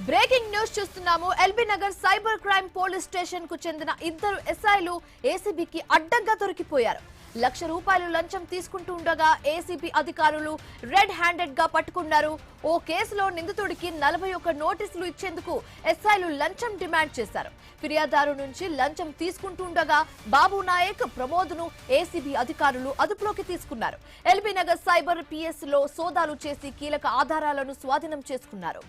Breaking news చూస్తున్నాము. LB Nagar cyber crime police station కు చెందిన ఇద్దరు ఎస్ఐలు ఏసీబీకి అడ్డంగా దొరికిపోయారు. ₹1,00,000 లంచం తీసుకుంటూ ఉండగా ఏసీబీ అధికారులు రెడ్ హ్యాండెడ్ గా పట్టుకున్నారు. ఓ కేసులో నిందితుడికి 41 నోటీసులు ఇచ్చేందుకు ఎస్ఐలు లంచం డిమాండ్ చేశారు. ఫిర్యాదుదారు నుంచి లంచం తీసుకుంటూ ఉండగా బాబు నాయక్, ప్రమోద్ ను ఏసీబీ అధికారులు అదుపులోకి తీసుకున్నారు. ఎల్బీ నగర్ సైబర్ పిఎస్ లో సోదాలు చేసి కీలక ఆధారాలను స్వాధీనం చేసుకున్నారు.